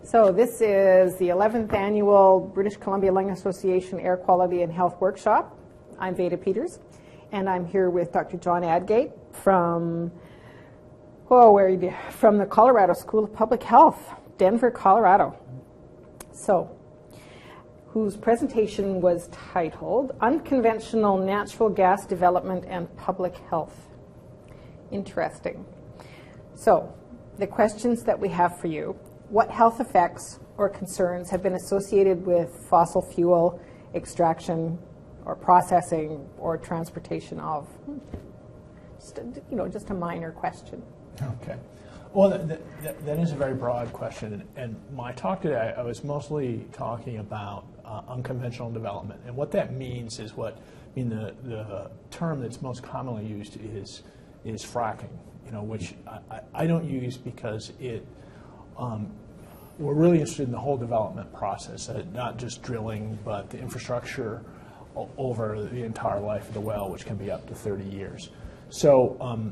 So this is the 11th annual British Columbia Lung Association Air Quality and Health Workshop. I'm Veda Peters, and I'm here with Dr. John Adgate from the Colorado School of Public Health, Denver, Colorado. So, whose presentation was titled Unconventional Natural Gas Development and Public Health. Interesting. So, the questions that we have for you: what health effects or concerns have been associated with fossil fuel extraction or processing or transportation of? Just a minor question. Okay. Well, that is a very broad question. And my talk today, I was mostly talking about unconventional development. And what that means is the term that's most commonly used is fracking, which I don't use because we're really interested in the whole development process, not just drilling, but the infrastructure over the entire life of the well, which can be up to 30 years. So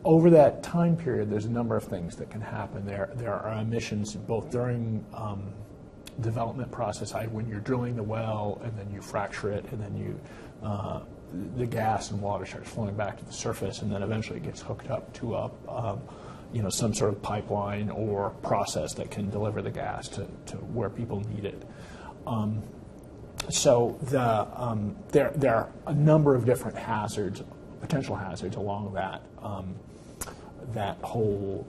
over that time period, there's a number of things that can happen. There are emissions both during development process, when you're drilling the well and then you fracture it, and then the gas and water starts flowing back to the surface, and then eventually it gets hooked up to some sort of pipeline or process that can deliver the gas to where people need it. So there are a number of different hazards, potential hazards along that whole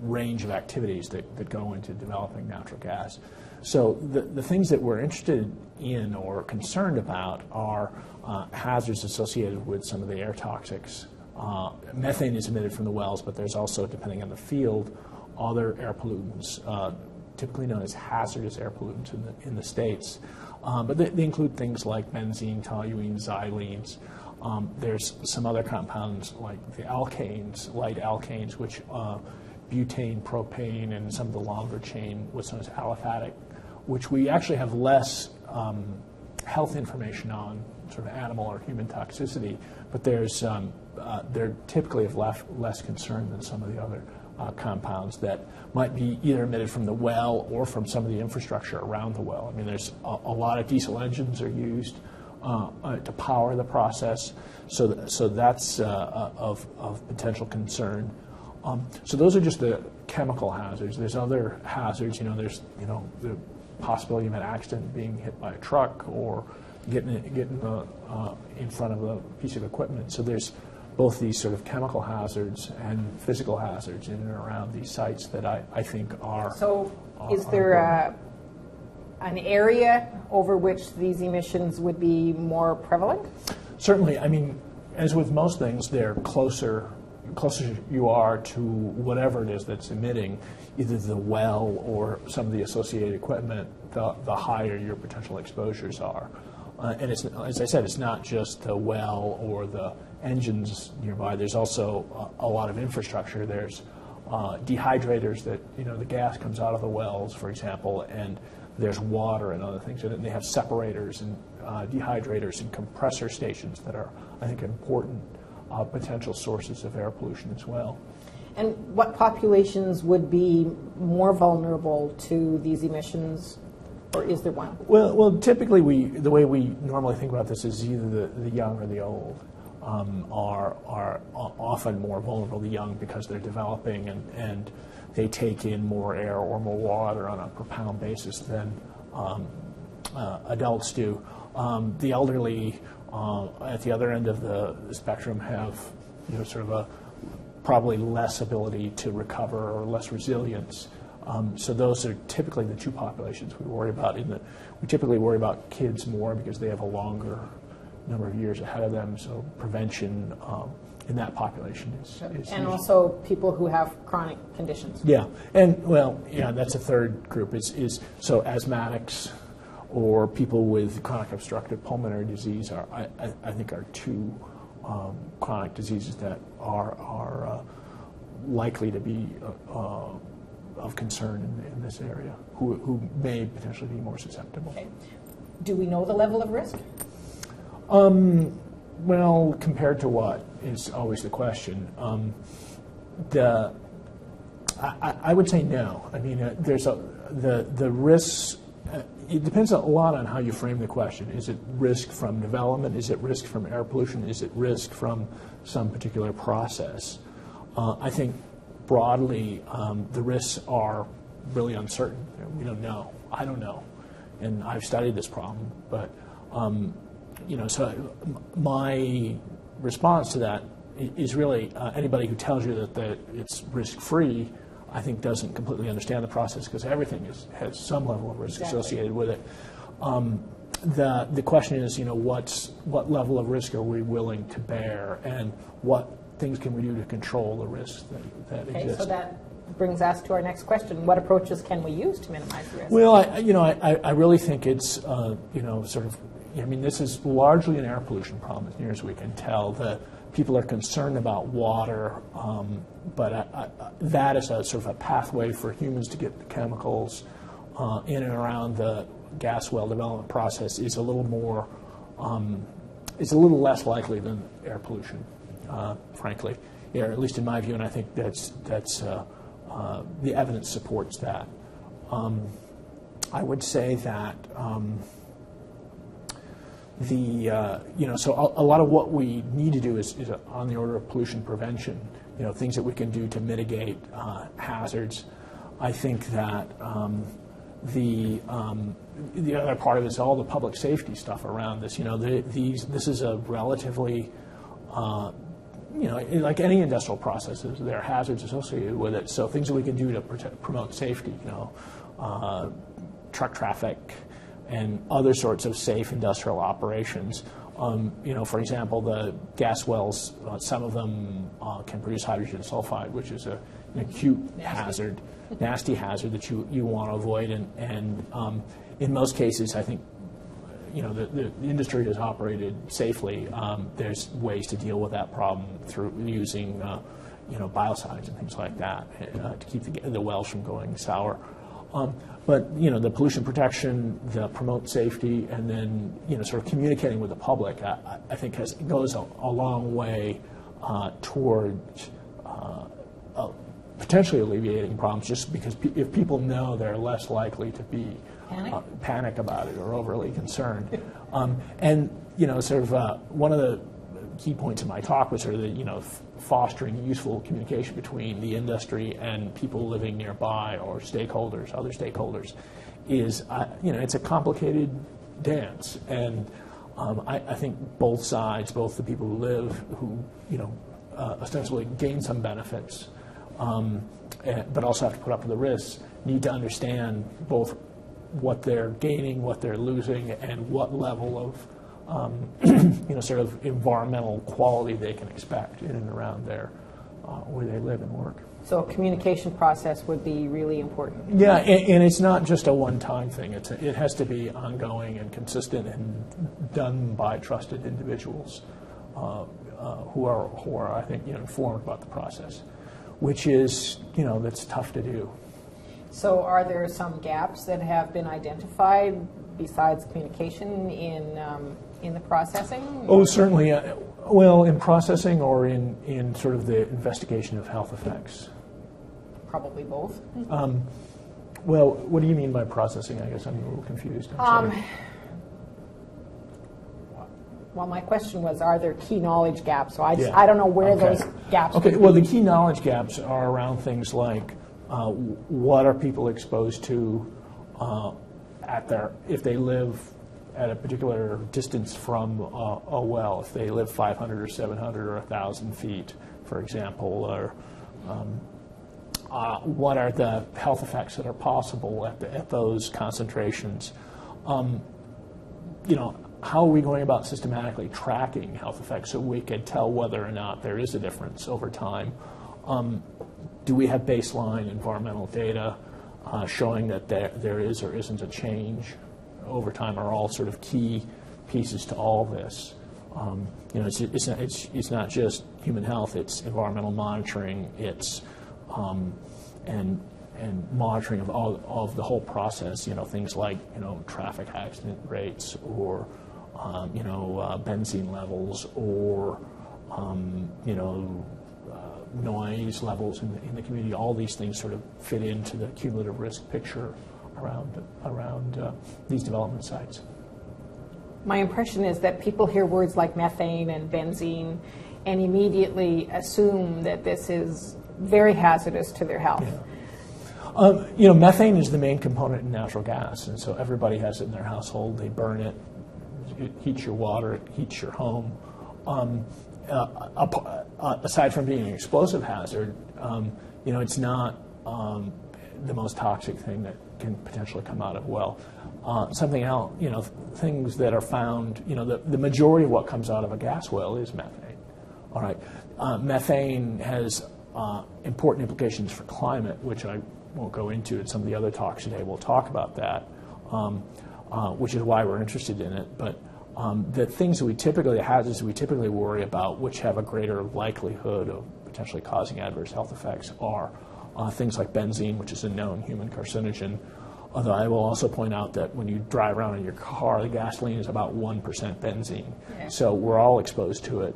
range of activities that go into developing natural gas. So the things that we're interested in or concerned about are hazards associated with some of the air toxics. Methane is emitted from the wells, but there's also, depending on the field, other air pollutants, typically known as hazardous air pollutants in the States. But they include things like benzene, toluene, xylenes. There's some other compounds like the alkanes, light alkanes, which butane, propane, and some of the longer chain, what's known as aliphatic, which we actually have less health information on, sort of animal or human toxicity, but they're typically of less concern than some of the other compounds that might be either emitted from the well or from some of the infrastructure around the well. I mean, there's a lot of diesel engines are used to power the process, so that's of potential concern. So those are just the chemical hazards. There's other hazards. There's the possibility of an accident, being hit by a truck, or getting in front of a piece of equipment. So there's both these sort of chemical hazards and physical hazards in and around these sites that I think are. So is there an area over which these emissions would be more prevalent? Certainly. I mean, as with most things, they're closer you are to whatever it is that's emitting, either the well or some of the associated equipment, the higher your potential exposures are. And it's, as I said, it's not just the well or the engines nearby. There's also a lot of infrastructure. There's dehydrators that, the gas comes out of the wells, for example, and there's water and other things. And they have separators and dehydrators and compressor stations that are, I think, important potential sources of air pollution as well. And what populations would be more vulnerable to these emissions, or is there one? Well, typically the way we normally think about this is either the young or the old are often more vulnerable. The young, because they're developing and they take in more air or more water on a per pound basis than adults do. The elderly at the other end of the spectrum have sort of probably less ability to recover or less resilience. So those are typically the two populations we worry about. We typically worry about kids more because they have a longer number of years ahead of them. So prevention in that population is and also people who have chronic conditions. Yeah, and that's a third group. Is so asthmatics or people with chronic obstructive pulmonary disease I think are two chronic diseases that are likely to be of concern in this area, who may potentially be more susceptible. Okay. Do we know the level of risk? Well, compared to what is always the question. I would say no. I mean, the risks. It depends a lot on how you frame the question. Is it risk from development? Is it risk from air pollution? Is it risk from some particular process? I think broadly, the risks are really uncertain. We don't know. I don't know, and I've studied this problem. But so my response to that is really anybody who tells you that it's risk-free, I think doesn't completely understand the process, because everything has some level of risk associated with it. The question is, what level of risk are we willing to bear, and what things can we do to control the risks that exist? So that brings us to our next question: what approaches can we use to minimize the risk? Well, I really think it's this is largely an air pollution problem, as near as we can tell. People are concerned about water, but that is a sort of a pathway for humans to get the chemicals in and around the gas well development process is a little more, is a little less likely than air pollution, frankly, at least in my view, and I think that's the evidence supports that. I would say that. So a lot of what we need to do is on the order of pollution prevention, things that we can do to mitigate hazards. I think that the other part of it is all the public safety stuff around this. This is a relatively, like any industrial processes, there are hazards associated with it. So things that we can do to promote safety, truck traffic, and other sorts of safe industrial operations. For example, the gas wells, some of them can produce hydrogen sulfide, which is an acute hazard, nasty hazard that you want to avoid. And in most cases, I think, the industry has operated safely. There's ways to deal with that problem through using, biocides and things like that to keep the wells from going sour. But the pollution protection, the promote safety, and then sort of communicating with the public, I think goes a long way toward potentially alleviating problems. Just because if people know, they're less likely to be panic about it or overly concerned. And one of the key points in my talk was sort of fostering useful communication between the industry and people living nearby or other stakeholders, is it's a complicated dance, and I think both sides, both the people who live, who ostensibly gain some benefits, but also have to put up with the risks, need to understand both what they're gaining, what they're losing, and what level of sort of environmental quality they can expect in and around there where they live and work. So a communication process would be really important. Yeah, and it's not just a one-time thing. It has to be ongoing and consistent and done by trusted individuals who are I think informed about the process, which is that's tough to do. So are there some gaps that have been identified besides communication in the processing? Oh, certainly. Well, in processing or in sort of the investigation of health effects? Probably both. Well, what do you mean by processing? I guess I'm a little confused. I'm sorry. Well, my question was, are there key knowledge gaps? So I don't know where those gaps Okay, well, the key knowledge gaps are around things like what are people exposed to if they live at a particular distance from a well, if they live 500 or 700 or 1,000 feet, for example, or what are the health effects that are possible at those concentrations? How are we going about systematically tracking health effects so we can tell whether or not there is a difference over time? Do we have baseline environmental data showing that there is or isn't a change over time? Are all sort of key pieces to all this. It's not just human health; it's environmental monitoring. It's and monitoring of all of the whole process. Things like traffic accident rates or benzene levels or noise levels in the community. All these things sort of fit into the cumulative risk picture around these development sites. My impression is that people hear words like methane and benzene and immediately assume that this is very hazardous to their health. Yeah. Methane is the main component in natural gas, and so everybody has it in their household. They burn it. It heats your water. It heats your home. Aside from being an explosive hazard, it's not the most toxic thing that can potentially come out of a well. Something else, things that are found, the majority of what comes out of a gas well is methane. All right. Methane has important implications for climate, which I won't go into in some of the other talks today. We'll talk about that, which is why we're interested in it. But the things that hazards we typically worry about, which have a greater likelihood of potentially causing adverse health effects, are things like benzene, which is a known human carcinogen. Although I will also point out that when you drive around in your car, the gasoline is about 1% benzene. Yeah. So we're all exposed to it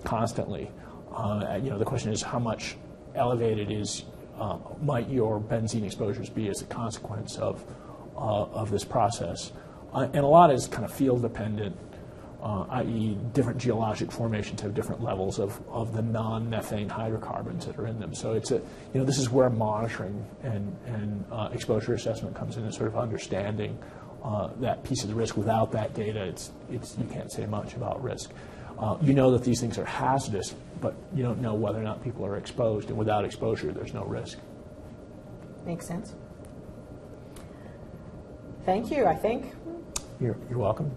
constantly. The question is how much elevated might your benzene exposures be as a consequence of this process. And a lot is kind of field dependent, i.e. different geologic formations have different levels of the non-methane hydrocarbons that are in them. So this is where monitoring and exposure assessment comes in, and sort of understanding that piece of the risk. Without that data, you can't say much about risk. You know that these things are hazardous, but you don't know whether or not people are exposed, and without exposure, there's no risk. Makes sense. Thank you, I think. You're welcome.